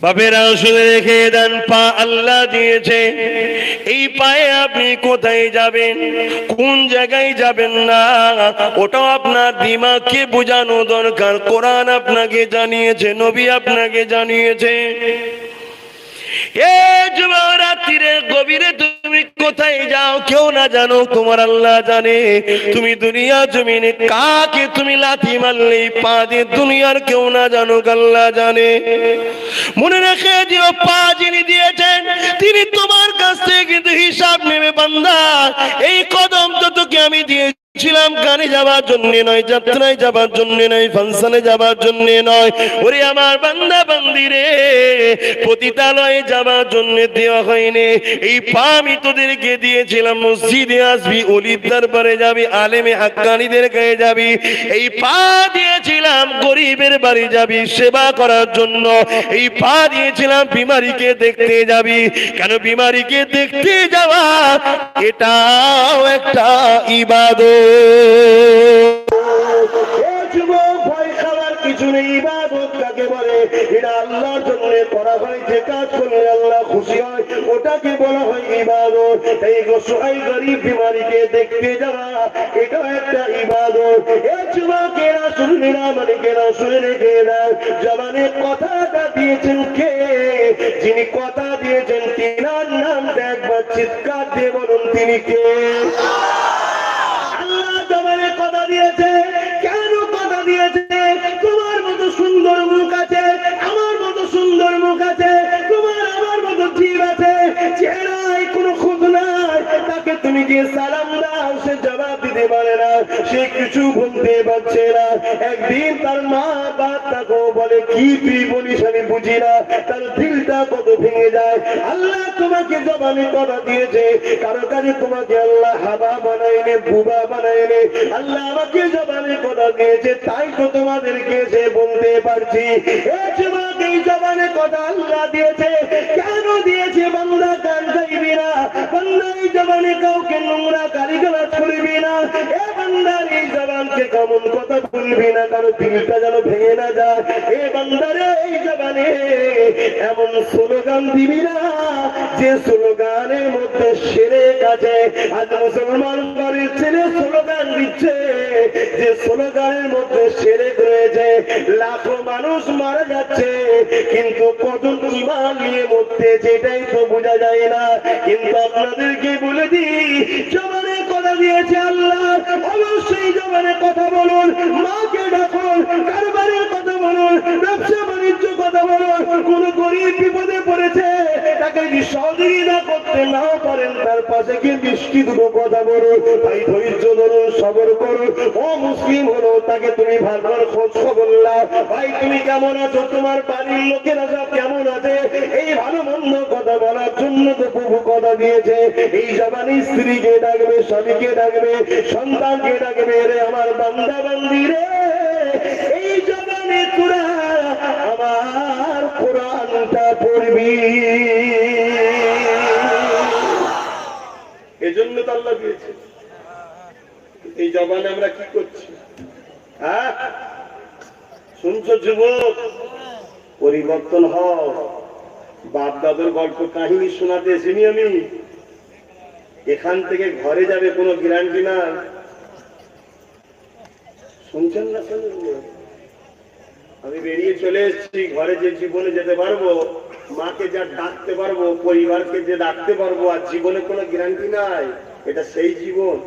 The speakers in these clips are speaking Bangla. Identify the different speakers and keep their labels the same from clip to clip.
Speaker 1: বাপেরা শুনে রেখে দেন, পা আল্লাহ দিয়েছে, এই পায়ে আপনি কোথায় যাবেন, কোন জায়গায় যাবেন না, ওটাও আপনার দিমাগকে বোঝানো দরকার। কোরআন আপনাকে জানিয়েছে, নবী আপনাকে জানিয়েছে। রাত্রিরে গভীরে তুমি কোথায় যাও কেউ না জানো, তোমার আল্লাহ জানে। তুমি দুনিয়া জমিনে কাকে তুমি লাথি মারলে পা দিয়ে দুনিয়ার কেউ না জানো, আল্লাহ জানে। মনে রেখে দিও, পা যিনি দিয়েছেন তিনি তোমার কাছ থেকে কিন্তু হিসাব নেবে। বান্দা, এই কদম তো তোকে আমি দিয়েছি ছিলাম গানে যাবার জন্য নয়, যাত্রায় যাবার জন্য নয়, ফাংশনে যাবার জন্য নয়। ওরে আমার বান্দা বান্দি রে, পতিতালয়ে যাবার জন্য দেওয়া হয়নি। এই পা আমি তোদেরকে দিয়েছিলাম মসজিদে আসবি, ওলির দরবারে যাবি, আলেমে হাক্কানীদের কাছে যাবি। এই পা দিয়েছিলাম গরিবের বাড়ি যাবি সেবা করার জন্য। এই পা দিয়েছিলাম বিমারিকে দেখতে যাবি। কেন বিমারিকে দেখতে যাওয়া এটাও একটা ইবাদত। ভয় খাওয়ার কিছু নেই। ইবাদত কাকে বলে? এটা আল্লাহর জন্য করা হয়, যে কাজ করলে আল্লাহ খুশি হয় ওটাকে বলা হয় ইবাদত। এই অসহায় গরিব বিমারিকে দেখতে যাওয়া এটাও একটা ইবাদত। এই যুবকেরা শুনবি না, মানে কেনা শুনে রেখে দাও, জবানে কথাটা দিয়েছেন কে? যিনি কথা দিয়েছেন তিনার নামটা একবার চিৎকার দিয়ে বলুন, তিনি কে? কথা দিয়েছে। কেন কথা দিয়েছে? তোমার মতো সুন্দর মুখ আছে, আমার মতো সুন্দর মুখ আছে, তোমার আমার মতো জীব আছে, চেহারায় কোনো খুঁত নাই। তাকে তুমি গিয়ে সালাম দাও, সে জবাব দিতে পারে না, সে কিছু বলতে পারছে না। একদিন তার মা বাপ তাকে বলে, কি তুই বলিস আমি বুঝি না। তার দিলটা কত ভেঙে যায়। আল্লাহ তোমাকে জবানে কথা দিয়েছে, কারো কাছে তোমাকে আল্লাহ হাবা বানাইনি, বুবা বানাইনি। আল্লাহ আমাকে জবানে কথা দিয়েছে, তাই তো তোমাদেরকে সে বলতে পারছি। এই জবানে কথা আল্লাহ দিয়েছে। কেন দিয়েছে? বান্দা গান গাইবি না, বান্দা এই জবানে কাউকে নোংরা গালিগালাজ করবি না, এ বান্দার এই জবানকে কেমন কথা বলবি না, কারো দিলটা যেন ভেঙে না যায়। এ বান্দারে এই জবানে এমন স্লোগান দিবি না যে স্লোগানের মধ্যে শিরক আছে। আজ মুসলমান বাড়ির ছেলে স্লোগান দিচ্ছে যে স্লোগানের মধ্যে শিরক রয়েছে। লাখো মানুষ মারা যাচ্ছে, কিন্তু কজন ঈমান নিয়ে মরতে সেটাই তো বোঝা যায় না। কিন্তু আপনাদেরকে বলে দিই, জবানে কথা দিয়েছে আল্লাহ, অবশ্যই জবানে কথা বলুন, মাকে ডাকুন, কারবারের কথা বলুন, ব্যবসা বাণিজ্য কথা বলুন। কোন গরিব বিপদে পড়েছে, তাকে যদি সহযোগিতা করতে নাও পারেন, তার পাশে গিয়ে মিষ্টি দুটো কথা বলুন, ভাই ধৈর্য ধরুন, সবর করুন। ও মুসলিম হলো, তাকে তুমি ভালো খোঁজ খবর নাও, ভাই তুমি কেমন আছো, তোমার বাড়ির লোকেরা সব কেমন আছে। এই ভালো মন্দ কথা বলার জন্য তো প্রভু কথা দিয়েছে। এই জবানে স্ত্রীকে ডাকবে, স্বামীকে ডাকবে, সন্তানকে ডাকবে। রে আমার বান্দা বান্দি রে, এই জবানে তোরা আমার কোরআনটা পড়বি। এজন্য তো আল্লাহ দিয়েছে। এই জবানে আমরা কি করছি? হ্যাঁ, শুনছো যুবক? পরিবর্তন হও। বাপ দাদুর গল্প কাহিনী শোনাতে এসেনি আমি। এখান থেকে ঘরে যাবে কোনো গ্যারান্টি না। শুনছেন না? আমি বেরিয়ে চলে এসেছি, ঘরে যে জীবনে যেতে পারবো, মাকে যা ডাকতে পারবো, পরিবারকে যে ডাকতে পারবো, আর জীবনে কোনো গ্যারান্টি নাই। এটা সেই জীবন।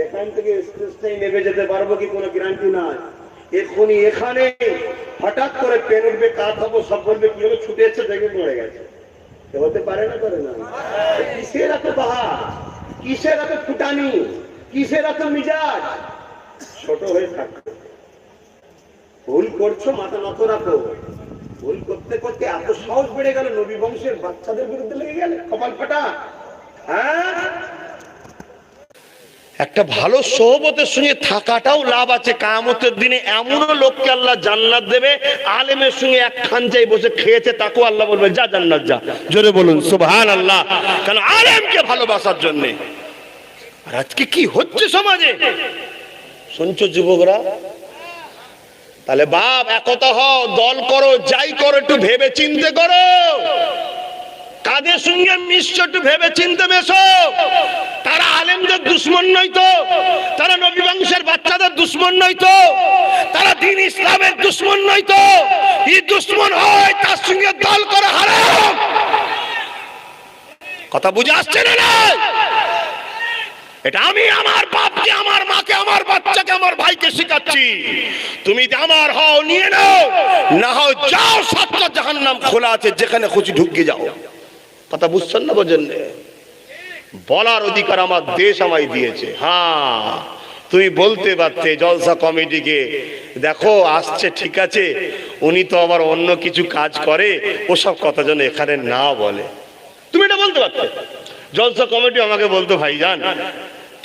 Speaker 1: এখান থেকে স্টেজটাই নেমে যেতে পারবো কি কোনো গ্যারান্টি নাই। এখনই এখানে হঠাৎ করে পেন উঠবে, কাত হবো, সব বলবে কি হলো, ছুটে এসে দেখে পড়ে গেছে। হতে পারে না, করে না। কিসের এত বাহার, কিসের এত ফুটানি, কিসের এত মিজাজ? ছোট হয়ে থাকো। ভুল করছো, মাথা নত রাখো। ভুল করতে করতে এত সাহস বেড়ে গেল, নবী বংশের বাচ্চাদের বিরুদ্ধে লেগে গেলে, কপাল ফাটা। হ্যাঁ, একটা ভালো সোহবতের সঙ্গে থাকাটাও লাভ আছে। কিয়ামতের দিনে এমনও লোককে আল্লাহ জান্নাত দেবে, আলেমের সঙ্গে এক খাঞ্চায় বসে খেয়েছে, তাকেও আল্লাহ বলবে যা জান্নাত যা। জোরে বলুন সুবহানাল্লাহ। কারণ আলেমকে ভালোবাসার জন্য। আর আজকে কি হচ্ছে সমাজে শুনছো যুবকরা?
Speaker 2: তাহলে বাপ একতা হও, দল করো, যাই করো একটু ভেবে চিন্তে করো, কাদের সঙ্গে মিশছো একটু ভেবে চিন্তে মেশো। তারা আলেমদের দুশ্মন নয় তো, তারা নবী বংশের বাচ্চাদের দুশ্মন নয় তো, তারা দ্বীন ইসলামের দুশ্মন নয় তো। এই দুশ্মন হয় তার সঙ্গে দল করা হারাম। কথা বুঝে আসছে না? এটা আমি আমার বাপকে, আমার মাকে, আমার বাচ্চাকে, আমার ভাইকে শিখাচ্ছি। তুমি আমার হও নিয়ে নাও, না হও যাও, সাতটা জাহান্নাম খোলা আছে, যেখানে খুশি ঢুকে যাও। কথা বুঝছেন না? বোঝেন না? বলার অধিকার আমার দেশ আমায় দিয়েছে। হ্যাঁ, তুমি বলতে পারতে জলসা কমিটিকে, দেখো আসছে ঠিক আছে, উনি তো আবার অন্য কিছু কাজ করে, ওসব কথা যেন এখানে না বলে। তুমি এটা বলতে পারতে। জলসা কমিটি আমাকে বলতো, ভাইজান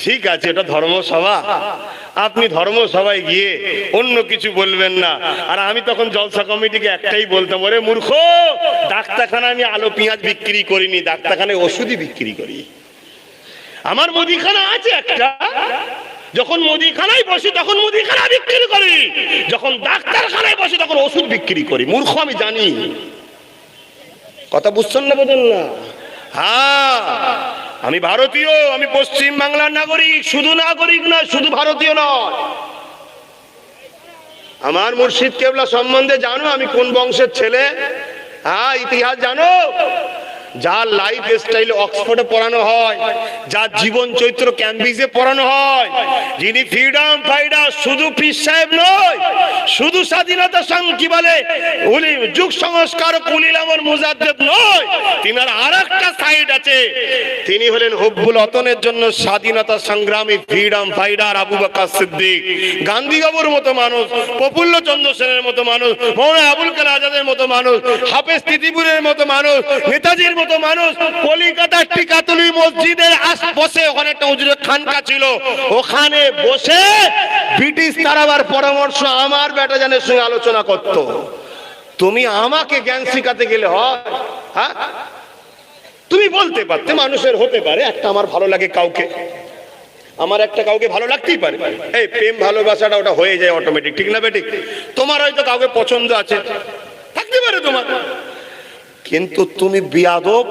Speaker 2: ঠিক আছে এটা ধর্মসভা, আপনি ধর্মসভায় গিয়ে অন্য কিছু বলবেন না। আর আমি তখন জলসা কমিটিকে একটাই বলতাম, ওরে মূর্খ, ডাক্তারখানা আমি আলু পেঁয়াজ বিক্রি করিনি, ডাক্তারখানায় ওষুধই বিক্রি করি। আমার মুদিখানা আছে একটা, যখন মুদিখানায় বসি তখন মুদিখানা বিক্রি করি, যখন ডাক্তারখানায় বসি তখন ওষুধ বিক্রি করি। মূর্খ আমি জানি। কথা বুঝছেন না? বোঝেন না? হ্যাঁ, আমি ভারতীয়, আমি পশ্চিম বাংলার নাগরিক। শুধু নাগরিক না, শুধু ভারতীয় নয়। আমার মুর্শিদ কেবলা সম্বন্ধে জানো আমি কোন বংশের ছেলে? হ্যাঁ, ইতিহাস জানো? যার লাইফ স্টাইল অক্সফোর্ডে পড়ানো হয়, যার জীবন চরিত্র ক্যাম্ব্রিজে পড়ানো হয়, যিনি ফ্রিডম ফাইটার, শুধু পীর সাহেব নয়, শুধু স্বাধীনতা সংগ্রামী বলে উনি যুগ সংস্কারক, উলিল আমর মুজাদ্দিদ নয়, তিনার আরেকটা সাইড আছে। তিনি হলেন হুব্বুল ওতনের জন্য স্বাধীনতা সংগ্রামী ফ্রিডম ফাইটার আবু বকর সিদ্দিক। গান্ধী বাবুর মতো মানুষ, প্রফুল্ল চন্দ্র সেনের মতো মানুষ, মৌলানা আবুল কালাম আজাদের মতো মানুষ, হাফেজ তিতিপুরের মতো মানুষ, নেতাজির মতো মানুষ, কলিকাতার টিকাতলি মসজিদের আশপাশে ওখানে একটা হুজুরের খানকা ছিল, ওখানে বসে ব্রিটিশ তারাবার পরামর্শ আমার বেটা জানের সঙ্গে আলোচনা করত। তুমি আমাকে জ্ঞান শিখাতে গেলে হয়? হ্যাঁ, তুমি বলতে পারতে মানুষের হতে পারে একটা আমার ভালো লাগে কাউকে, আমার একটা কাউকে ভালো লাগতেই পারে। এই প্রেম ভালোবাসাটা ওটা হয়ে যায় অটোমেটিক, ঠিক না বেঠিক? তোমার হয়তো কাউকে পছন্দ আছে, থাকতে পারে তোমার, কিন্তু তুমি বিয়াদব।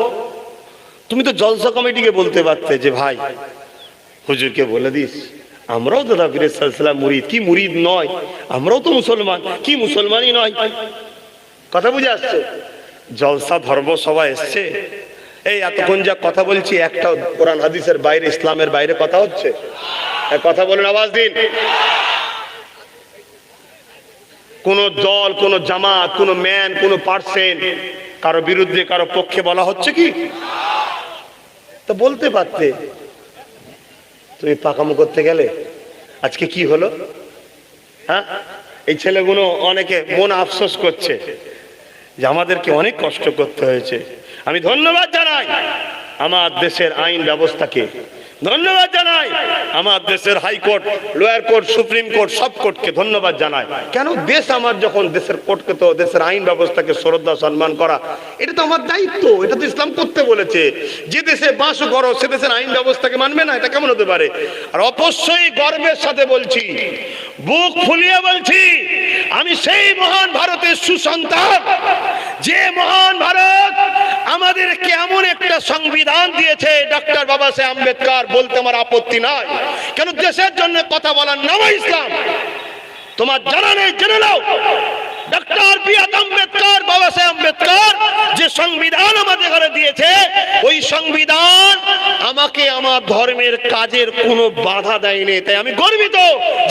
Speaker 2: তুমি তো জলসা কমিটিকে বলতে পারতে যে ভাই হুজুরকে বলে দিস আমরাও তো নবী সাল্লাল্লাহু আলাইহি ওয়াসাল্লাম মুরিদ, কি মুরিদ নয়, আমরাও তো মুসলমান, কি মুসলমানই নয়। কথা বুঝে আসছে? জলসা ধর্ম সভা এসছে, এই এতক্ষণ যা কথা বলছি একটা কোরআন হাদিসের বাইরে, ইসলামের বাইরে কথা হচ্ছে? কথা বলুন, আওয়াজ দিন। কোন দল, কোন জামাত, কোন ম্যান, কোন পার্সেন্ট কারো বিরুদ্ধে কারো পক্ষে বলা হচ্ছে কি? তো বলতে পারতে। তুমি পাকামো করতে গেলে আজকে কি হলো? হ্যাঁ, এই ছেলেগুলো অনেকে মন আফসোস করছে যে আমাদেরকে অনেক কষ্ট করতে হয়েছে। আমি ধন্যবাদ জানাই আমার দেশের আইন ব্যবস্থাকে, ধন্যবাদ জানাই আমার দেশের high court, lower court, supreme court, সব কোর্টকে ধন্যবাদ জানাই। কেন? দেশ আমার, যখন দেশের কোর্টকে, তো দেশের আইন ব্যবস্থাকে শ্রদ্ধা সম্মান করা, এটা তো আমার দায়িত্ব, এটা তো ইসলাম করতে বলেছে। যে দেশে বাস করো সে দেশের আইন ব্যবস্থাকে মানবে না, এটা কেমন হতে পারে? আর অবশ্যই গর্বের সাথে বলছি, বুক ফুলিয়ে বলছি, আমি সেই মহান ভারতের সুসন্তান, যে মহান ভারত আমাদেরকে এমন একটা সংবিধান দিয়েছে। ডক্টর বাবা সাহেব আম্বেদকর, বলতে আমার আপত্তি নাই, কেন দেশের জন্য কথা বলার নাম ইসলাম। তোমার জানা নেই, জেনে নাও, ডক্টর বি আর আম্বেদকর, বাবা সাহেব আম্বেদকর যে সংবিধান আমাদের ঘরে দিয়েছে, ওই সংবিধান আমাকে আমার ধর্মের কাজের কোনো বাধা দেয়নি। তাই আমি গর্বিত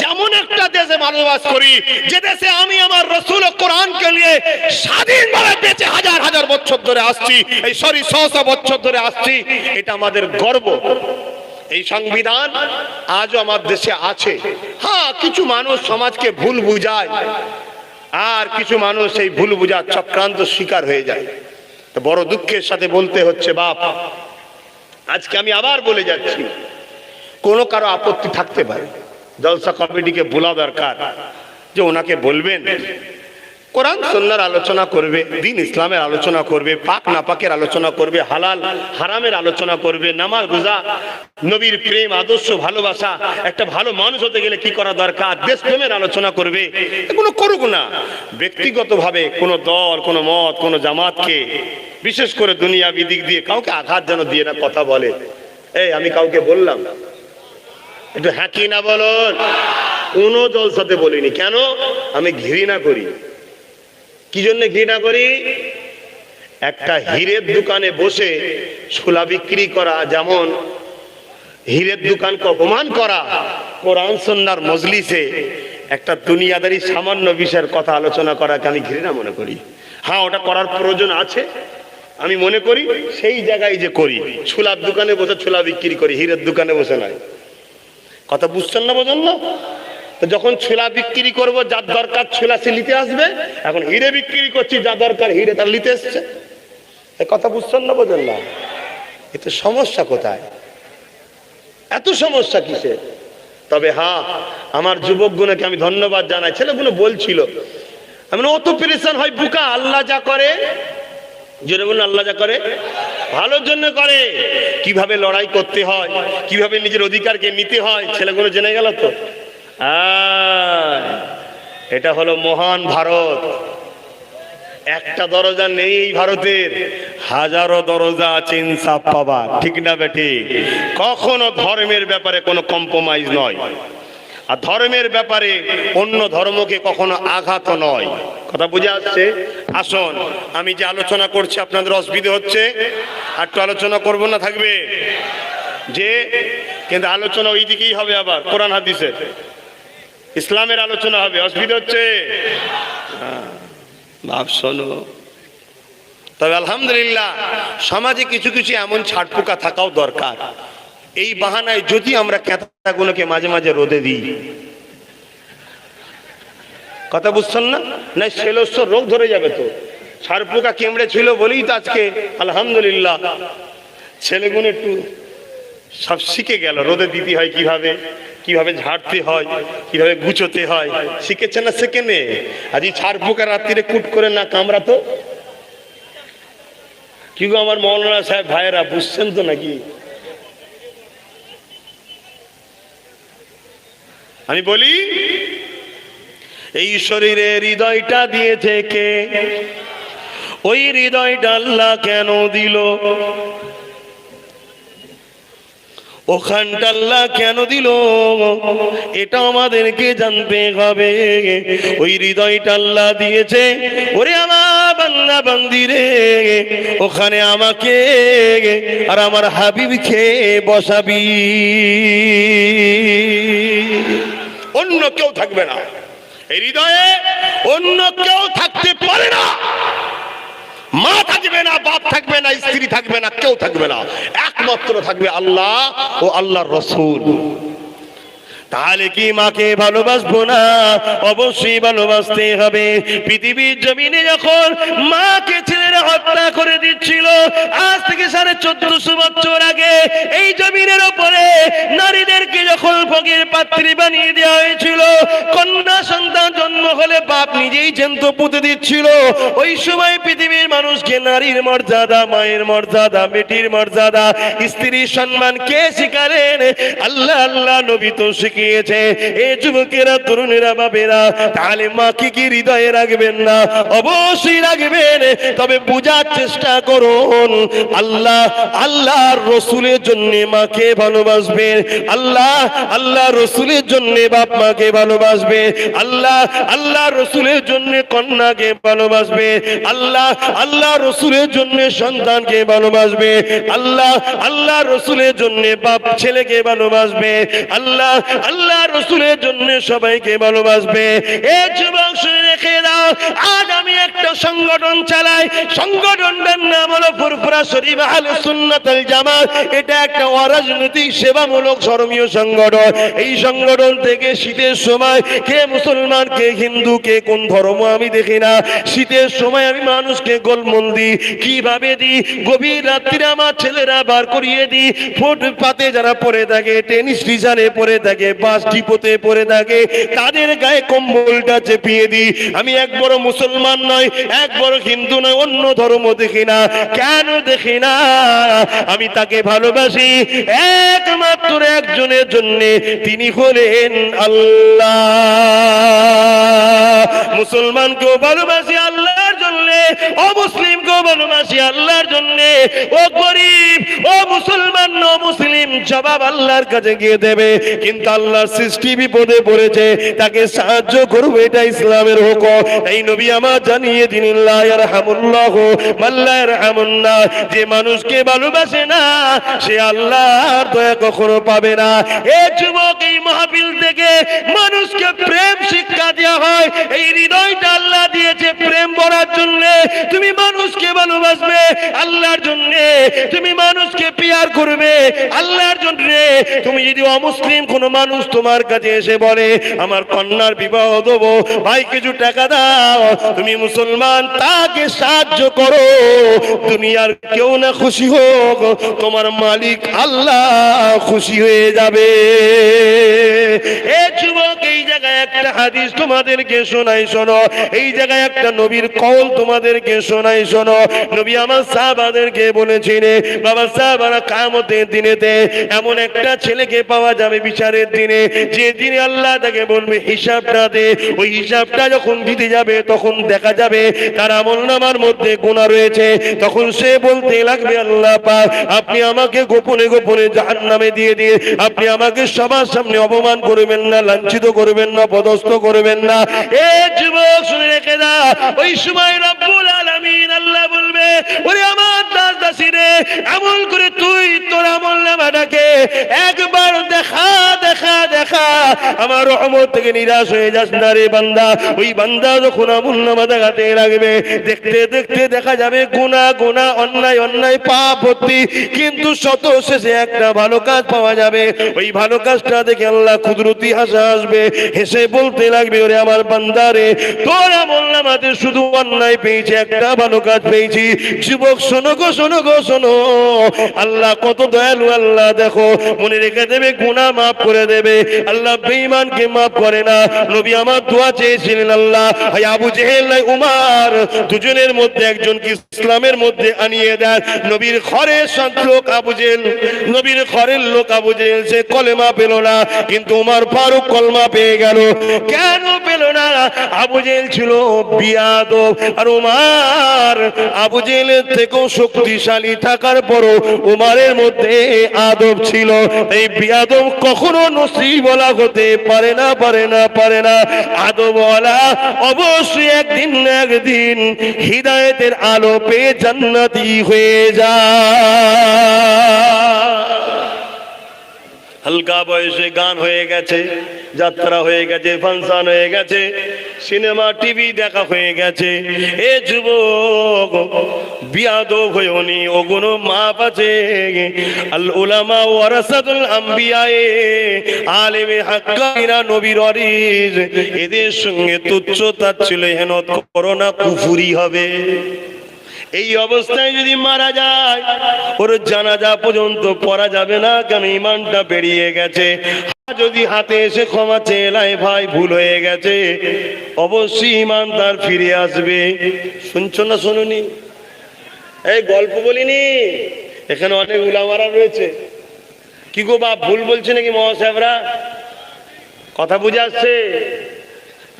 Speaker 2: যেমন একটা দেশে বসবাস করি, যে দেশে আমি আমার রাসূল ও কোরআনকে নিয়ে স্বাধীনভাবে বেঁচে হাজার হাজার বছর ধরে আসছি, এই 100 বছর ধরে আসছি। এটা আমাদের গর্ব। এই সংবিধান আজও আমার দেশে আছে। হ্যাঁ, কিছু মানুষ সমাজকে ভুল বুঝায়, আর কিছু মানুষ এই ভুল বুঝার চক্রান্ত শিকার হয়ে যায়। তো বড় দুঃখের সাথে বলতে হচ্ছে বাপ, আজকে আমি আবার বলে যাচ্ছি, কোনো কারো আপত্তি থাকতে পারে, জলসা কমিটিকে বলা দরকার যে ওনাকে বলবেন কোরআন সুন্নাহর আলোচনা করবে, দ্বীন ইসলামের আলোচনা করবে, পাক নাপাকের আলোচনা করবে, হালাল হারামের আলোচনা করবে, নামাজ রোজা, নবীর প্রেম আদর্শ ভালোবাসা, একটা ভালো মানুষ হতে গেলে কি করা দরকার, দেশপ্রেমের আলোচনা করবে। এগুলো করুক না। ব্যক্তিগতভাবে কোনো দল, কোনো মত, কোনো জামাতকে, বিশেষ করে দুনিয়াবি দিক দিয়ে কাউকে আঘাত যেন দিয়ে না কথা বলে। এই আমি কাউকে বললাম, একটু হ্যাঁ কি না বলুন। কোনো জলসাতে বলিনি। কেন? আমি ঘৃণা করি। কি জন্য ঘৃণা করি? একটা হীরের দোকানে বসে ছোলা বিক্রি করা যেমন হীরের দোকানকে অপমান করা, কোরআন সুন্নাহর মজলিসে একটা দুনিয়াদারি সামান্য বিষয়ের কথা আলোচনা করাকে আমি ঘৃণা মনে করি। হ্যাঁ, ওটা করার প্রয়োজন আছে, আমি মনে করি। সেই জায়গায় যে করি, ছোলার দোকানে বসে ছোলা বিক্রি করি, হীরের দোকানে বসে নাই। কথা বুঝছেন না? বোঝেন না? তো যখন ছোলা বিক্রি করব, যার দরকার ছোলা সে নিতে আসবে। এখন হিরে বিক্রি করছি, যা দরকার হিরে তার নিতে এসছে। এই কথা বুঝছেন না? বোঝেন না? এতে সমস্যা কোথায়? এত সমস্যা কিসে? তবে হ্যাঁ, আমার যুবকগুলোকে আমি ধন্যবাদ জানাই। ছেলেগুলো বলছিল আমি অত পেরেশান হয় বুকা। আল্লাহ যা করে, জোরে বলুন, আল্লাহ যা করে ভালোর জন্য করে। কিভাবে লড়াই করতে হয়, কিভাবে নিজের অধিকারকে নিতে হয়, ছেলেগুলো জেনে গেল। তো এটা হলো মহান ভারত। একটা দরজা নেই এই ভারতের, হাজারো দরজা আছে ইনসাফ পাবার। ঠিক না বেটি? কখনো ধর্মের ব্যাপারে কোনো কম্প্রোমাইজ নয়, আর ধর্মের ব্যাপারে অন্য ধর্মকে কখনো আঘাত নয়। কথা বুঝে আসছে? আসুন, আমি যে আলোচনা করছি আপনাদের অসুবিধা হচ্ছে? আর একটু আলোচনা করবো না? থাকবে যে, কিন্তু আলোচনা ওই দিকেই হবে, আবার কোরআন হাদিসের ইসলামের আলোচনা হবে। অসুবিধা হচ্ছে? ভাব শোনো। তবে আলহামদুলিল্লাহ সমাজে কিছু কিছু এমন ছাড়পোকা থাকাও দরকার। এই বাহানায় যদি আমরা ক্যাতাগুলোকে মাঝে মাঝে রোদে দিই, কথা বুঝছেন না? না সেলস্য রোগ ধরে যাবে। তো ছাড়পোকা কেমড়ে ছিল বলেই তো আজকে আলহামদুলিল্লাহ ছেলেগুলো একটু সব শিখে গেল। রোদে দিতে হয় কিভাবে, কিভাবে ঝাড়তে হয়, কিভাবে গুছোতে হয়, শিখেছে না? সেকেন্ডে আজ এই ছাড়পোকা রাত্রিরে কুট করে না কামড়াতো। কি গো আমার মৌলানা সাহেব ভাইয়েরা, বুঝছেন তো নাকি? আমি বলি, এই শরীরে হৃদয়টা দিয়েছে কে? ওই হৃদয়টা আল্লাহ কেন দিল? ওখানটা আল্লাহ কেন দিল? এটা আমাদেরকে জানতে হবে। ওই হৃদয়টা আল্লাহ দিয়েছে, ওরে আমার বান্দা বান্দিরে, ওখানে আমাকে আর আমার হাবিবকে বসাবি। অন্য কেউ থাকবে না এই হৃদয়ে, অন্য কেউ থাকতে পারে না। মা থাকবে না, বাপ থাকবে না, স্ত্রী থাকবে না, কেউ থাকবে না। একমাত্র থাকবে আল্লাহ ও আল্লাহর রাসূল। তাহলে কি মাকে ভালোবাসবো না? অবশ্যই ভালোবাসতে হবে। পৃথিবীর জমিনে যখন মাকে ছেলেরা হত্যা করে দিচ্ছিল, আজ থেকে 1450 বছর আগে এই জমিনের উপরে নারীদেরকে যখন ভোগের পাত্রী বানিয়ে দেওয়া হয়েছিল, কন্যা সন্তান জন্ম হলে বাপ নিজেই জ্যান্ত পুঁতে দিচ্ছিল। ওই সময় পৃথিবীর মানুষকে নারীর মর্যাদা, মায়ের মর্যাদা, বেটির মর্যাদা, স্ত্রীর সম্মান কে শিখালেন? আল্লাহ আল্লাহ নবী তো শিখিয়েছে। এই যুবকেরা, তরুণেরা, বাবেরা, তাহলে মাকে কি হৃদয়ে রাখবেন না? অবশ্যই রাখবেন। তবে বোঝার চেষ্টা করুন, আল্লাহ আল্লাহর রসুলের জন্য মাকে ভালোবাসবেন, আল্লাহ আল্লাহ রসুলের জন্য বাপ মাকে ভালোবাসবে, আল্লাহ আল্লাহ রসুলের জন্য কন্যাকে ভালোবাসবে, আল্লাহ আল্লাহ রসুলের জন্য সন্তানকে ভালোবাসবে, আল্লাহ আল্লাহ রসুলের জন্য বাপ ছেলেকে ভালোবাসবে, আল্লাহ আল্লাহ রসুলের জন্য সবাইকে ভালোবাসবে। এই যুবক শুনে রেখে দাও, আজ আমি একটা সংগঠন চালাই। সংগঠনটার নাম হলো ফুরফুরা শরীফ আহলে সুন্নাত ওয়াল জামাত। এটা একটা অরাজনৈতিক সেবা
Speaker 3: সেবামূলক ধর্মীয় সংগঠন। এই সংগঠন থেকে শীতের সময় কে মুসলমান কে হিন্দু কে কোন ধর্ম আমি দেখি না, শীতের সময় আমি মানুষকে গোলমল দিই। কিভাবে দিই? গভীর রাত্রিরে আমার ছেলেরা বার করিয়ে দিই, ফুটপাতে যারা পড়ে থাকে, টেনিস স্টেশনে পড়ে থাকে, বাস ডিপোতে পড়ে থাকে, তাদের গায়ে কম্বলটা চেপিয়ে দিই। আমি এক বড় মুসলমান নয়, এক বড় হিন্দু নয়, অন্য ধর্ম দেখি না। কেন দেখি না? আমি তাকে ভালোবাসি একমাত্র একজনের জন্য, তিনি হলেন আল্লাহ। মুসলমানকেও ভালোবাসি আল্লাহর জন্য, অমুসলিমকেও ভালোবাসি আল্লাহর জন্য। ও গরিব, ও মুসলমান, ও মুসলিম, জবাব আল্লাহর কাছে গিয়ে দেবে। কিন্তু আল্লাহর সৃষ্টি বিপদে পড়েছে, তাকে সাহায্য করবে, এটা ইসলামের হুকুম। এই নবী আমার জানিয়ে দিলেন, লা ইয়ারহামুল্লাহু মান লা ইয়ারহামুন নাস। যে মানুষকে ভালোবাসে না সে আল্লাহর দয়া কখনো পাবে না। এ যুবক, এই মাহফিল থেকে মানুষকে প্রেম শিক্ষা দেওয়া হয়। এই হৃদয়টা আল্লাহ দিয়েছে প্রেম ভরার জন্য। তুমি মানুষকে ভালোবাসবে আল্লাহর জন্য, তুমি মানুষকে পিয়ার করবে আল্লাহর জন্য। তুমি যদি অমুসলিম কোনো মানুষ তোমার কাছে এসে বলে আমার কন্যার বিবাহ দেবো, ভাই কিছু টাকা দাও, তুমি মুসলমান, তাকে সাহায্য করো। দুনিয়ার কেউ না খুশি হোক, তোমার মালিক আল্লাহ খুশি হয়ে যাবে। এ যুবক, এই জায়গায় একটা হাদিস তোমাদেরকে শোনাই, শোনো। এই জায়গায় একটা নবীর কওল তোমাদেরকে শোনাই, শোনো। নবী আমার সাহাবাদেরকে বলেছিলেন, বাবা সাহাবারা, কিয়ামতের দিনেতে এমন একটা ছেলেকে পাওয়া যাবে বিচারের দিনে, যে দিনে আল্লাহ তাকে বলবে হিসাবটা দে। ওই হিসাবটা যখন দিতে যাবে তখন দেখা যাবে তার আমলনামার মধ্যে গুনাহ রয়েছে। তখন সে বলতে লাগবে, আল্লাহ পাক, আপনি আমাকে গোপনে গোপনে জাহান্নামে দিয়ে দিন, আপনি আমাকে সবার সামনে অপমান করবেন না, লাঞ্ছিত করবেন না, পদস্থ করবেন না। এ যুবক, শুনে রেখে দা, ওই সময় রব্বুল আলামিন আল্লাহ বলবে, ওরে আমার দাস দাসীরে, আমল করে তুই তোর আমলনামাটাকে একবার দেখা দেখা দেখা, আমার রহমত থেকে নিরাশ হয়ে যাস না রে বান্দা। ওই বান্দা যখন আমলনামা দেখাতে লাগবে, দেখতে দেখতে দেখা যাবে গুনাহ গুনাহ, অন্যায় অন্যায়, পাপ ভর্তি, কিন্তু শত শেষে একটা ভালো কাজ পাওয়া যাবে। ওই ভালো কাজটা দেখে আল্লাহ কুদরতি হাসা আসবে, হেসে বলতে লাগবে, ওরে আমার বান্দা রে, তোর আমলনামাতে শুধু অন্যায় পেয়েছি, একটা ভালো কাজ পেয়েছি। যুবক, শোনো গো, শোনো গো, শোনো। আল্লাহ কত দয়ালু আল্লাহ, দেখো, মনে রেখে দেবে, গুনাহ মাফ করে দেবে। আল্লাহ বেঈমানকে মাফ করে না। নবী আমার দোয়া চেয়েছিলেন, আল্লাহ হয় আবু জেহেল নাই উমার, দুজনের মধ্যে একজনকে ইসলামের মধ্যে আনিয়ে দেন। নবীর ঘরের লোক আবু জেহেল, নবীর ঘরের লোক আবু জেহেল, সে কলেমা পেল না, কিন্তু উমর ফারুক কলমা পেয়ে গেল। কেন পেল না? আবু জেহেল ছিল বিয়াদব, আর উমর আবু জেহেলের থেকেও শক্তিশালী থাকার পরও উমরের মধ্যে আদব ছিল। এই বিয়াদব কখনো নসিবওয়ালা হতে পারে না, পারে না, পারে না। আদবওয়ালা অবশ্যই একদিন না একদিন হিদায়েতের আলো পেয়ে জান্নাতি হয়ে যায়। হালকা বয়সে গান হয়ে গেছে, যাত্রা হয়ে গেছে, ফাংশন হয়ে গেছে, সিনেমা টিভি দেখা হয়ে গেছে। এ যুবক, বিয়াদব হয়েও নি, ওগুলো মাপ আছে। আল উলামা ওয়ারাসাতুল আম্বিয়া, আলেমে হাক্কানিরা নবীর ওয়ারিস, এদের সঙ্গে তুচ্ছ তাচ্ছিল্য হেন করো না, কুফরি হবে। এই অবস্থায় যদি মারা যায়, ওর জানাজা পর্যন্ত পড়া যাবে না, কারণ ঈমানটা বেরিয়ে গেছে। যদি হাতে এসে ক্ষমা চেয়ে এলাই, ভাই ভুল হয়ে গেছে, অবশ্যই ঈমান তার ফিরে আসবে। শুনছো না শোনোনি? এই গল্প বলিনি, এখানে অনেক উলামারা রয়েছে। কি গো বাপ, ভুল বলছে নাকি মহাসাহেবরা? কথা বুঝে আসছে?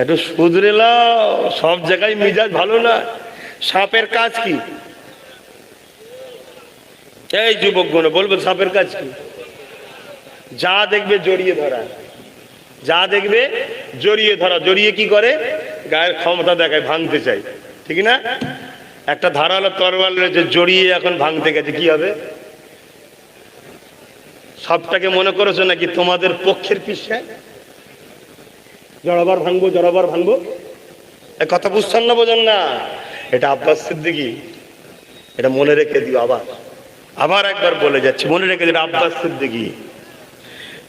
Speaker 3: একটু শুধরে লাও, সব জায়গায় মিজাজ ভালো না। সাপের কাজ কি? এই যুবকগণ বলবো, সাপের কাজ কি? যা দেখবে জড়িয়ে ধরা, যা দেখবে জড়িয়ে ধরা। জড়িয়ে কি করে? গায়ের ক্ষমতা দেখায়, ভাঙতে চাই, ঠিক না? একটা ধারালো তরোয়াল রয়েছে, জড়িয়ে এখন ভাঙতে গেছে, কি হবে? সাপটাকে মনে করেছো নাকি তোমাদের পক্ষের পিছে? জড়াবার ভাঙবো, জড়াবার ভাঙবো, এ কথা বুঝছেন না, বোঝেন না? এটা আব্বাস সিদ্দিকী, এটা মনে রেখে দিও। আবার আবার একবার বলে যাচ্ছি, মনে রেখে দিও, আব্বাস সিদ্দিকী।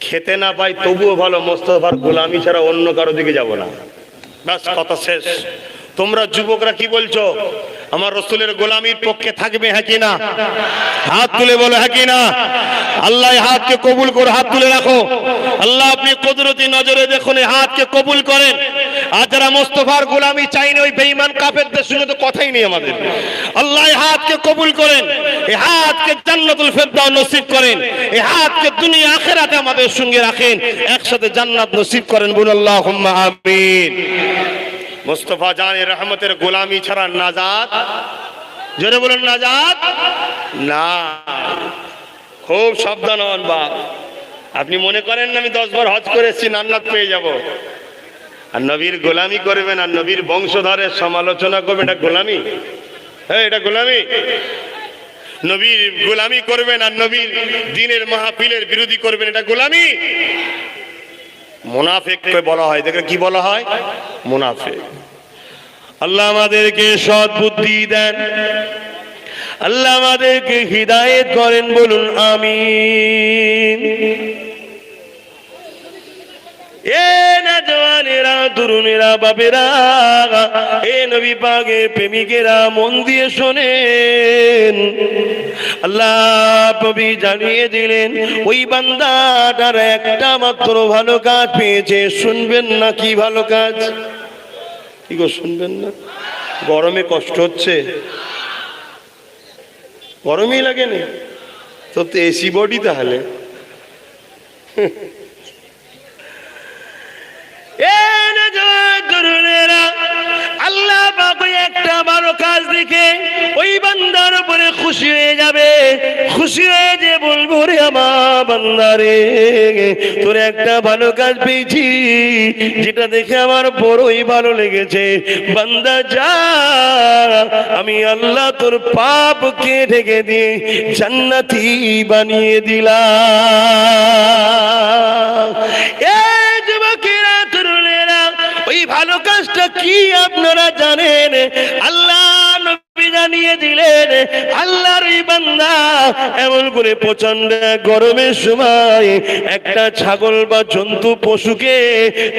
Speaker 2: খেতে না পাই তবুও ভালো, মোস্তফার গোলামি ছাড়া অন্য কারো দিকে যাব না। ব্যাস, কথা শেষ। তোমরা যুবকরা কি বলছো? আমার রসুলের গোলামির পক্ষে থাকবে, হ্যাঁ কি না? হাত তুলে বলো হ্যাঁ কি না? আল্লাহ হাতকে কবুল করে, হাত তুলে রাখো। আল্লাহ আপনি কুদরতি নজরে দেখুন, এই হাতকে কবুল করেন। আর যারা মোস্তফার গোলামি চাই না, ওই বেঈমান কাফেরদের সঙ্গে তো কথাই নেই আমাদের। আল্লাহ এই হাতকে কবুল করেন, এই হাতকে জান্নাতুল ফেরদাউস নসিব করেন, এই হাতকে দুনিয়া আখিরাতে আমাদের সঙ্গে রাখেন, একসাথে জান্নাত নসিব করেন। বলুন আল্লাহুম্মা আমিন। মুস্তাফা জানের রহমতের গোলামি ছাড়া নাজাত, জোরে বলুন নাজাত না। খুব সাবধান হন বাপ। আপনি মনে করেন না আমি 10 বার হজ করে এসেছি জান্নাত পেয়ে যাব? আর নবীর গোলামি করবেন আর নবীর বংশধরের সমালোচনা করবেন, এটা গোলামি? হ্যাঁ, এটা গোলামি। নবীর গোলামি করবেন আর নবীর দ্বীনের মাহফিলের বিরোধী করবেন, এটা গোলামি? মুনাফিককে বলা হয়, দেখে কি বলা হয়? মুনাফিক। আল্লাহ আমাদেরকে সৎ বুদ্ধি দেন, আল্লাহ আমাদেরকে হিদায়েত করেন। বলুন আমিন। এ নওজওয়ানেরা, তরুণেরা, বাবেরা, এ নবী পাকের প্রেমিকেরা, মন দিয়ে শোনেন। আল্লাহ নবী জানিয়ে দিলেন ওই বান্দাটার একটা মাত্র ভালো কাজ পেয়েছে। শুনবেন না কি ভালো কাজ? কি গো, শুনবেন না? গরমে কষ্ট হচ্ছে? গরমই লাগে না তো এসি বডি তাহলে। আল্লাহ বাবা একটা ভালো কাজ দেখে ওই বান্দার উপরে খুশি হয়ে যাবে। খুশি হয়ে যে বলবো, রে আমার বান্দারে, তোর একটা ভালো কাজ পেয়েছি, যেটা দেখে আমার বড়ই ভালো লেগেছে। বান্দা যা, আমি আল্লাহ তোর পাপকে ঢেকে দিয়ে জান্নাতি বানিয়ে দিলাম। এই যুবকেরা, তরুণেরা, ওই ভালো কাজটা কি আপনারা জানেন? আল্লাহ নবী জানিয়ে দিলেন, আল্লাহর এই বান্দা এমন করে প্রচন্ড গরমের সময় একটা ছাগল বা জন্তু পশুকে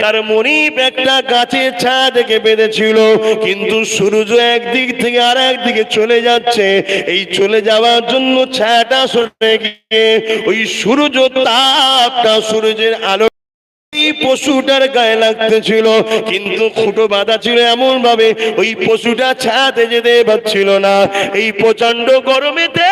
Speaker 2: তার মনিব একটা গাছের ছায়া থেকে বেঁধেছিল, কিন্তু সূর্য একদিক থেকে আর একদিকে চলে যাচ্ছে। এই চলে যাওয়ার জন্য ছায়াটা সরে গিয়ে ওই সূর্য তাপটা, সূর্যের আলো পশুটার গায়ে লাগতেছিল, কিন্তু খুঁটো বাঁধা ছিল এমন ভাবে ওই পশুটা ছায়াতে যেতে পারছিল না। এই প্রচন্ড গরমেতে,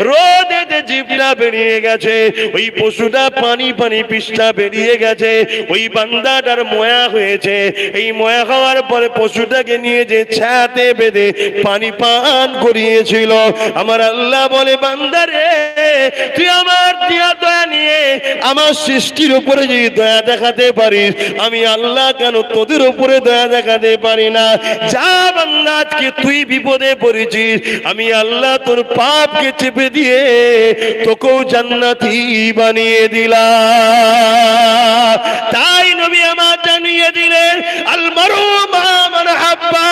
Speaker 2: রোদেতে জিভটা বেরিয়ে গেছে, ওই পশুটা পানি পানি পিসটা বেরিয়ে গেছে। ওই বান্দাটার ময়া হয়েছে। এই ময়া খাওয়ার পরে পশুটাকে নিয়ে যে ছায়াতে বেঁধে পানি পান করিয়েছিল। আমার আল্লাহ বলে, বান্দারে, তুই আমার দিয়া দয়া নিয়ে আমার সৃষ্টির উপরে যদি দয়া দেখাতে পারিস, আমি আল্লাহ কেন তোদের উপরে দয়া দেখাতে পারি না? যা বান্দা, আজকে তুই বিপদে পড়েছিস, আমি আল্লাহ তোর পাপকে চেপে দিয়ে তোকেও জান্নাতি বানিয়ে দিলাম। তাই নবী আমার জানিয়ে দিলেন, আল মারু মা মান হাব্বা।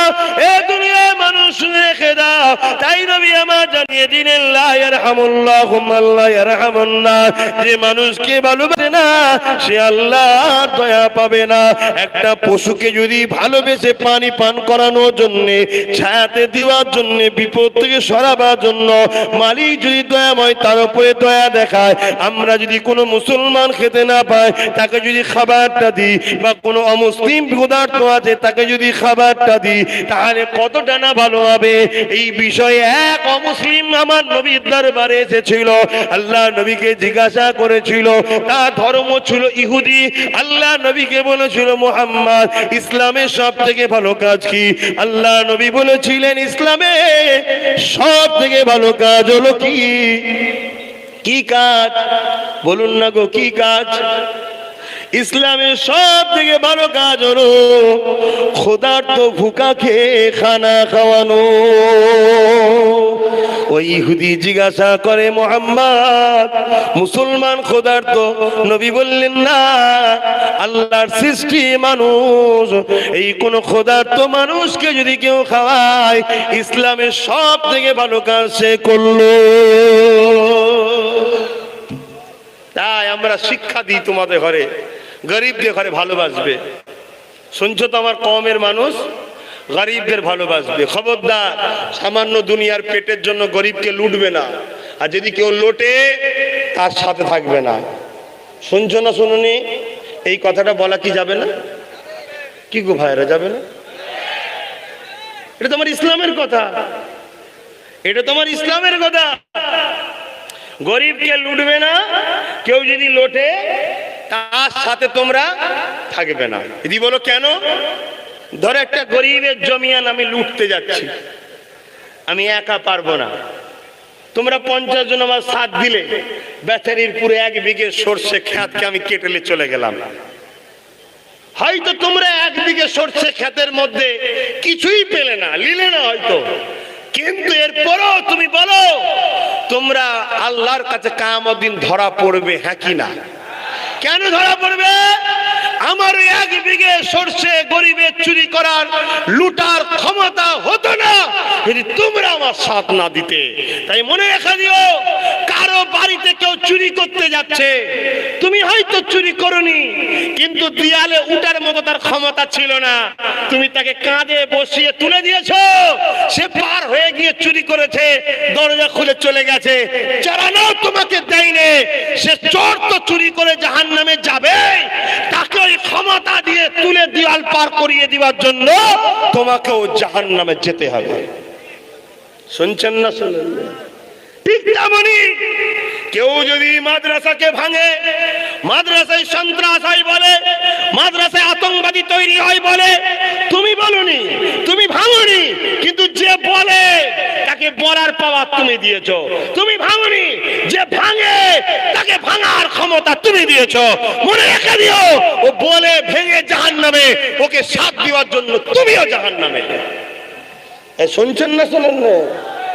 Speaker 2: এ দুনিয়ার মানুষ রেখে দাও। তাই নবী আমার জানিয়ে দিলেন, লা ইয়ারহামুল্লাহু মান লা ইয়ারহামুন নাস। যে মানুষকে ভালোবাসে না, সে আল্লাহর দয়া পাবে না। একটা পশুকে যদি ভালোবেসে পানি পান করানোর জন্য, ছায়াতে দেওয়ার জন্য, বিপদ থেকে সরাবার জন্য মালিক যদি দয়াময় তার উপরে দয়া দেখায়, আমরা যদি কোনো মুসলমান খেতে না পায় তাকে যদি খাবারটা দিই, বা কোনো অমুসলিম ক্ষুধার্ত আছে তাকে যদি খাবারটা দিই, তাহলে কতটা না ভালো হবে। এই বিষয়ে এক অমুসলিম আমার নবীর দরবারে এসেছিল। আল্লাহ নবীকে জিজ্ঞাসা করেছিল, তার ধর্ম ছিল ইহুদি। আল্লাহ নবীকে বলেছিল, মুহাম্মদ, ইসলামের সব থেকে ভালো কাজ কি? আল্লাহ নবী বলেছিলেন, ইসলামে সব থেকে ভালো কাজ হলো কি? কি কাজ? বলুন না গো, কি কাজ? ইসলামের সব থেকে ভালো কাজ হলো ক্ষুধার্ত ভুকাকে খানা খাওয়ানো। ওই ইহুদি জিজ্ঞাসা করে, মুহাম্মদ, মুসলমান ক্ষুধার্ত? নবী বললেন, না, আল্লাহর সৃষ্টি মানুষ, এই কোন ক্ষুধার্ত মানুষকে যদি কেউ খাওয়ায়, ইসলামের সব থেকে ভালো কাজ সে করলো। তাই আমরা শিক্ষা দিই তোমাদের ঘরে, গরিবদের ঘরে ভালোবাসবে। শুনছো তো আমার কওমের মানুষ, গরিবদের ভালোবাসবে। খবরদার, সামান্য দুনিয়ার পেটের জন্য গরিবকে লুটবে না, আর যদি কেউ লোটে তার সাথে থাকবে না। শুনছো না শুনুনি? এই কথাটা বলা কি যাবে না? কি গো ভাইরা, যাবে না? এটা তোমার ইসলামের কথা, এটা তোমার ইসলামের কথা। গরিবকে লুটবে না, কেউ যদি লোটে তার সাথে তোমরা থাকবে না। যদি বলো কেন? ধরো একটা গরিবের জমিয়ান আমি লুটতে যাচ্ছি, আমি একা পারবো না, তোমরা 50 জন আমার সাথ দিলে, বেচারির পুরো 1 বিঘে সর্ষে ক্ষেতকে আমি কেটেলে চলে গেলাম। হয়তো তোমরা 1 বিঘে সর্ষে ক্ষেতের মধ্যে কিছুই পেলে না, নিলে না হয়তো, কিন্তু এরপরও তুমি বলো তোমরা আল্লাহর কাছে কিয়ামত দিন ধরা পড়বে, হ্যাঁ কি না? কেন ধরা পড়বে? আমার 1 বিঘে সর্ষে গরিবের চুরি করার, লুটার ক্ষমতা হতো না যদি তোমরা আমার সাথ না দিতে। তাই মনে রেখে দিও, কারো বাড়িতে কেউ চুরি করতে যাচ্ছে, তুমি হয়তো চুরি করনি, কিন্তু দেয়ালে উঠার মতো তার ক্ষমতা ছিল না, তুমি তাকে কাঁধে বসিয়ে তুলে দিয়েছো, সে পার হয়ে গিয়ে চুরি করেছে, দরজা খুলে চলে গেছে, চালানো তোমাকে দেয়নি, সে চোর তো চুরি করে জাহান্নামে যাবে, তাকে ওই ক্ষমতা দিয়ে তুলে দেওয়াল পার করিয়ে দেওয়ার জন্য তোমাকেও জাহান্নামে যেতে হবে। শুনছেন না শুনেন না? ঠিক তেমনি কেউ যদি মাদ্রাসাকে ভাঙে, মাদ্রাসায় সন্ত্রাস হয় বলে, মাদ্রাসায় আতঙ্কবাদী তৈরি হয় বলে, তুমি বলনি, তুমি ভাঙনি, কিন্তু যে বলে তাকে বলার পাওয়ার তুমি দিয়েছো। তুমি ভাঙনি, যে ভাঙে তাকে ভাঙার ক্ষমতা তুমি দিয়েছো। মনে রেখে দিও, ও বলে ভেঙে জাহান্নামে, ওকে সাথ দেওয়ার জন্য তুমিও জাহান্নামে। শুনছেন না শোনেন না?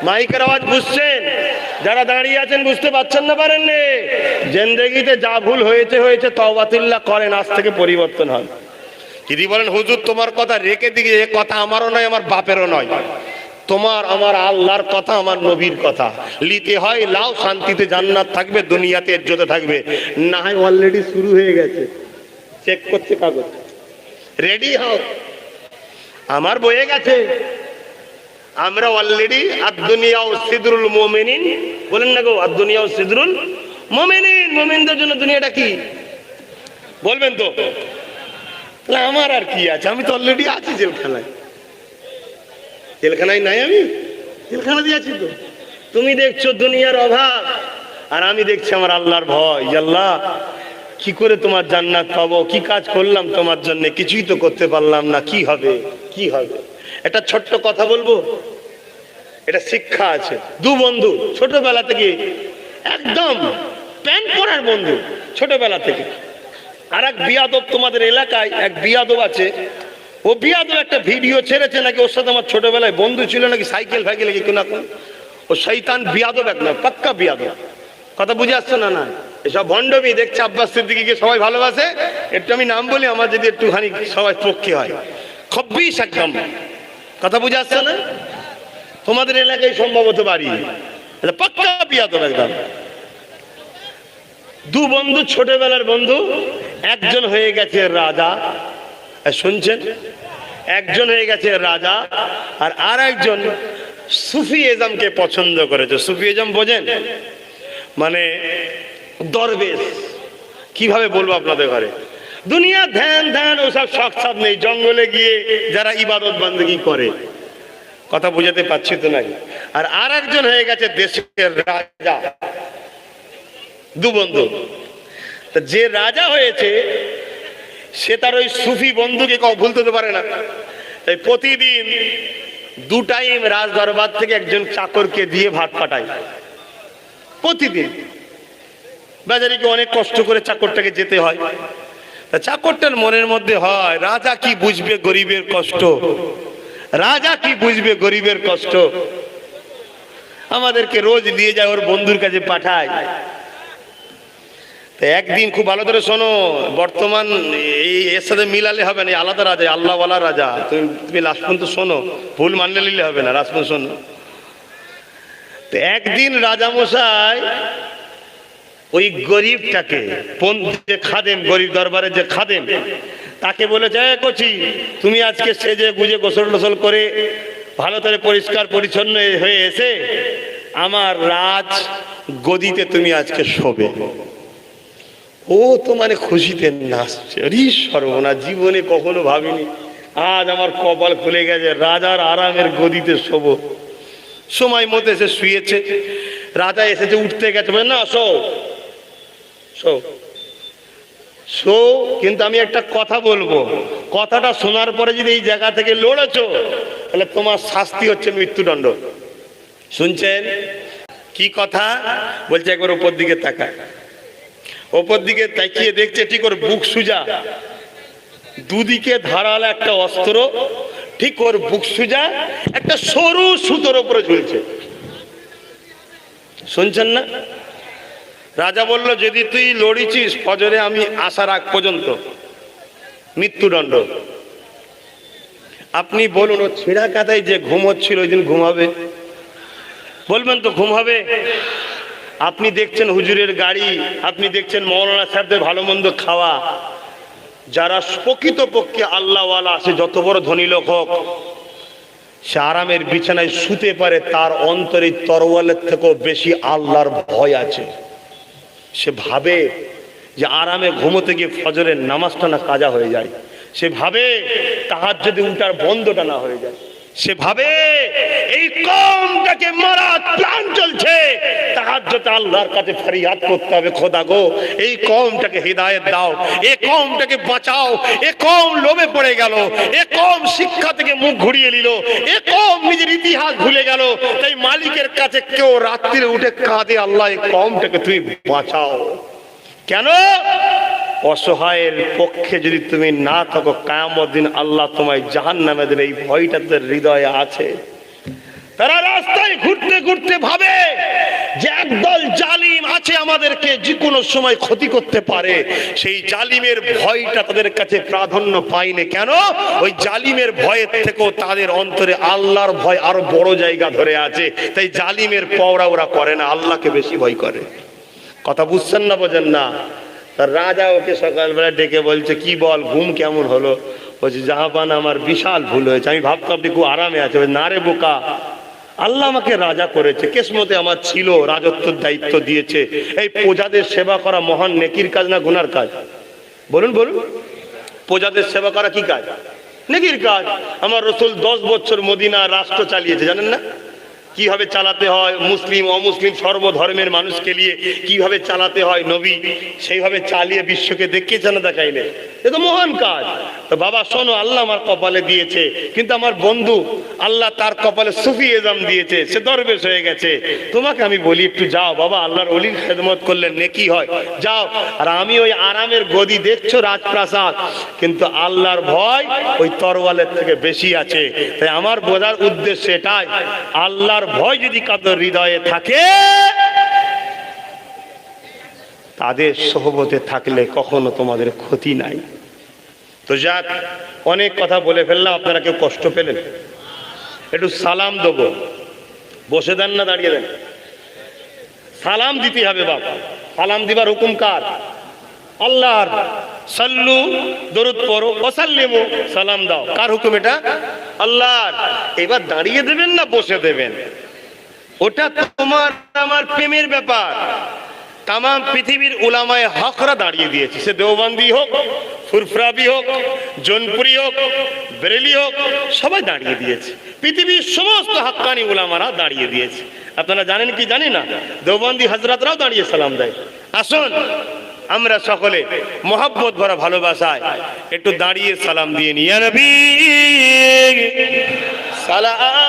Speaker 2: মাইকের আওয়াজ বুঝছেন? যারা দাঁড়িয়ে আছেন বুঝতে পারছেন না, পারেননি? জিন্দেগিতে যা ভুল হয়েছে হয়েছে, তওবাতুল্লাহ করেন, আজ থেকে পরিবর্তন হয়। যদি বলেন হুজুর তোমার কথা রেখে দিকে, এ কথা আমারও নয়, আমার বাপেরও নয়, তোমার আমার আল্লাহর কথা, আমার নবীর কথা, লিতে হয় লাও, শান্তিতে জান্নাত থাকবে, দুনিয়াতে ইজ্জতে থাকবে। না হয় অলরেডি শুরু হয়ে গেছে, চেক করছে কাগজ, রেডি হও, আমার বয়ে গেছে। আমরা অলরেডি আদ-দুনিয়াউ সিদরুল মুমিনিন, বলেন না গো, আদ-দুনিয়াউ সিদরুল মুমিনিন, মুমিনদের জন্য দুনিয়াটা কি বলবেন তো? আমার আর কি আছে, আমি তো অলরেডি আছি জেলখানায়। জেলখানায় নাই, আমি জেলখানা দিয়ে আছি তো। তুমি দেখছো দুনিয়ার অভাব, আর আমি দেখছি আমার আল্লাহর ভয়। আল্লাহ, কি করে তোমার জান্নাত পাবো? কি কাজ করলাম তোমার জন্য? কিছুই তো করতে পারলাম না, কি হবে, কি হবে? একটা ছোট্ট কথা বলবো, এটা শিক্ষা আছে। 2 বন্ধু ছোটবেলা থেকে একদম প্যান্ট পরার বন্ধু, ছোটবেলা থেকে। আর এক বিয়াদব, তোমাদের এলাকায় এক বিয়াদব আছে, ও বিয়াদব একটা ভিডিও ছেড়েছে নাকি, ওর সাথে আমার ছোটবেলায় বন্ধু ছিল নাকি, সাইকেল ফাইকেল কি না, ও শয়তান বিয়াদব, একদম পাক্কা বিয়াদব। কথা বুঝে আসছে না? না, এসব ভণ্ডবি দেখছে। আব্বাস সিদ্দিকীকে সবাই ভালোবাসে, একটু আমি নাম বলি, আমার যদি একটুখানি সবাই পক্ষে হয়। খব্বিশ একদম, কথা বুঝে আসছে না? তোমাদের এলাকায় সম্ভবত বাড়ি, পাক্কা বিয়াদব একদম। 2 বন্ধু, ছোটবেলার বন্ধু, একজন হয়ে গেছে রাজা, শুনছেন? একজন হয়ে গেছে রাজা, আর একজন সুফিজমকে পছন্দ করেছে। সুফিজম বোঝেন? মানে দরবেশ, কিভাবে বলবো আপনাদের ঘরে, দুনিয়া ধ্যান ধ্যান ওসব শখ সাপ নেই, জঙ্গলে গিয়ে যারা ইবাদত বান্দেগি করে। কথা বুঝাতে পারছি তো নাকি? আর একজন হয়ে গেছে দেশের রাজা। 2 বন্ধু, যে রাজা হয়েছে সে তার ওই সুফি বন্ধুকে ভুলতে পারে না। তাই প্রতিদিন 2 টাইম রাজ দরবার থেকে একজন চাকরকে দিয়ে ভাত পাঠায় প্রতিদিন। বাজারিকে অনেক কষ্ট করে চাকরটাকে যেতে হয়। তা চাকরটার মনের মধ্যে হয়, রাজা কি বুঝবে গরিবের কষ্ট, রাজা কি বুঝবে গরিবের কষ্ট, আমাদেরকে রোজ নিয়ে যায়, ওর বন্ধুর কাছে পাঠায়। একদিন খুব ভালো করে শোনো, বর্তমান এর সাথে মিলালে হবে না, আলাদা রাজা, আল্লাহওয়ালা রাজা। তুমি লাস্ট পর্যন্ত শোনো, ভুল মানলে নিলে হবে না, লাস্ট পর্যন্ত শোনো। একদিন রাজামশাই ওই গরিবটাকে যে খাদেম, গরিব দরবারে যে খাদেম, তাকে বলেছে, কচি তুমি আজকে সেজে গুজে গোসল টোসল করে ভালো করে পরিষ্কার পরিচ্ছন্ন হয়ে এসে আমার রাজ গদিতে তুমি আজকে শোবে। ও তো মানে খুশিতে নাচছে, সর্বনা, জীবনে কখনো ভাবিনি আজ আমার কপাল খুলে গেছে, রাজার আরামের গদিতে শোবো। সময় মতো এসে শুয়েছে, রাজা এসেছে, উঠতে গেছে, বলে না শো শো শো, কিন্তু আমি একটা কথা বলবো, কথাটা শোনার পরে যদি এই জায়গা থেকে লড়েছো তাহলে তোমার শাস্তি হচ্ছে মৃত্যুদণ্ড। শুনছেন কি কথা বলছে? একবার উপর দিকে তাকা, ওপর দিকে তাকিয়ে দেখছে ঠিক ওর বুক সুজা, দুদিকে ধারাল একটা অস্ত্র, ঠিক ওর বুক সুজা একটা সরু সুতোর উপরে ঝুলছে। শুনছেন না? রাজা বলল, যদি তুই লড়িছিস ফজরে আমি আসার আগ পর্যন্ত মৃত্যুদণ্ড। আপনি বলুন, ও ছেঁড়া কাদায় যে ঘুম হচ্ছিল ওই দিন ঘুমাবে? বলবেন তো ঘুম হবে? আপনি দেখছেন হুজুরের গাড়ি, আপনি দেখছেন মৌলানা সাহেবদের ভালো মন্দ খাওয়া। যারা প্রকৃতপক্ষে আল্লাহওয়ালা আছে, যত বড় ধনী লোক হোক, সে আরামের বিছানায় শুতে পারে, তার অন্তরে তরোয়ালের থেকেও বেশি আল্লাহর ভয় আছে। সে ভাবে যে আরামে ঘুমোতে গিয়ে ফজরের নামাজটা না কাজা হয়ে যায়, সে ভাবে তাহাজ্জুদে উঠার বন্ধটা না হয়ে যায়, সে ভাবে এই কওমটাকে মারার প্ল্যান চলছে, তাহাজ্জুদে আল্লাহর কাছে ফরিয়াদ করতে হবে, খোদা গো এই কওমটাকে হিদায়াত দাও, এই কওমটাকে বাঁচাও, এই কওম লোভে পড়ে গেল, এই কওম শিক্ষা থেকে মুখ ঘুরিয়ে নিল, এই কওম নিজের ইতিহাস ভুলে গেল। তাই মালিকের কাছে কেউ রাত্রিরে উঠে কাঁদে, আল্লাহ এই কওমটাকে তুমি বাঁচাও। কেন? অসহায়ের পক্ষে যদি তুমি না থাকো, কিয়ামত দিন আল্লাহ তোমায় জাহান্নামে দেবে, এই ভয়টা তাদের হৃদয়ে আছে। তারা রাস্তায় ঘুরতে ঘুরতে ভাবে যে একদল জালিম আছে, আমাদেরকে যে কোনো সময় ক্ষতি করতে পারে। সেই জালিমের ভয়টা তাদের কাছে প্রাধান্য পায়নি। কেন? ওই জালিমের ভয়ের থেকেও তাদের অন্তরে আল্লাহর ভয় আরো বড় জায়গা ধরে আছে। তাই জালিমের পওরা ওরা করে না, আল্লাহকে বেশি ভয় করে। কথা বুঝছেন না, বোঝেন না? রাজা ওকে সকালবেলা ডেকে বলছে, কি বল, ঘুম কেমন হলো? বলছে, জাহাপানা আমার বিশাল ভুল হয়েছে, আমি ভাবতাম আপনি খুব আরামে আছে। না রে বোকা, আল্লাহ আমাকে রাজা করেছে, কিসমতে আমার ছিল, রাজত্বের দায়িত্ব দিয়েছে। এই প্রজাদের সেবা করা মহান নেকির কাজ না গুনার কাজ? বলুন বলুন, প্রজাদের সেবা করা কি কাজ? নেকির কাজ। আমার রাসূল 10 বছর মদিনা রাষ্ট্র চালিয়েছে, জানেন না? কিভাবে চালাতে হয়, মুসলিম অমুসলিম সর্বধর্মের মানুষকে নিয়ে কিভাবে চালাতে হয়, নবী সেইভাবে চালিয়ে বিশ্বকে দেখিয়েছে না দেখাইলে? এ তো মহান কাজ। তো বাবা শোনো, আল্লাহ আমার কপালে দিয়েছে, কিন্তু আমার বন্ধু আল্লাহ তার কপালে সুফিজম দিয়েছে, সে দরবেশ হয়ে গেছে। তোমাকে আমি বলি একটু যাও বাবা, আল্লাহর ওলির খেদমত করলে নেকি হয়, যাও। আর আমি ওই আরামের গদি দেখছো, রাজপ্রাসাদ, কিন্তু আল্লাহর ভয় ওই তরওয়ালের থেকে বেশি আছে। তাই আমার বোঝার উদ্দেশ্য এটাই, আল্লাহর ভয় যদি কারোর হৃদয়ে থাকে, তাদের সোহবতে থাকলে কখনো তোমাদের ক্ষতি নাই। তো যাক, অনেক কথা বলে ফেললাম, আপনারা কেউ কষ্ট পেলেন? একটু সালাম দেবো, বসে দেন না দাঁড়িয়ে দেন? সালাম দিতে হবে বাবা। সালাম দিবার হুকুম কার? আল্লাহর। সাল্লু, দরুদ পড়ো, ওয়াসাল্লিমু, সালাম দাও, কার হুকুম এটা? আল্লাহর। এবার দাঁড়িয়ে দেবেন না বসে দেবেন, ওটা তোমার আমার প্রেমের ব্যাপার। তাম পৃথিবীর উলামায়ে হকরা দাঁড়িয়ে দিয়েছে, সে দেওবন্দি হোক, ফুরফুরাবি হোক, জোনপুরি হোক, বেরেলি হোক, সবাই দাঁড়িয়ে দিয়েছে। পৃথিবীর সমস্ত হাক্কানি উলামারা দাঁড়িয়ে দিয়েছে। আপনারা জানেন কি জানি না, দেওবন্দি হযরতরাও দাঁড়িয়ে সালাম দেয়। আসুন আমরা সকলে মহব্বত ভরা ভালোবাসায় একটু দাঁড়িয়ে সালাম দিয়ে নিই। ইয়া নবী সালাম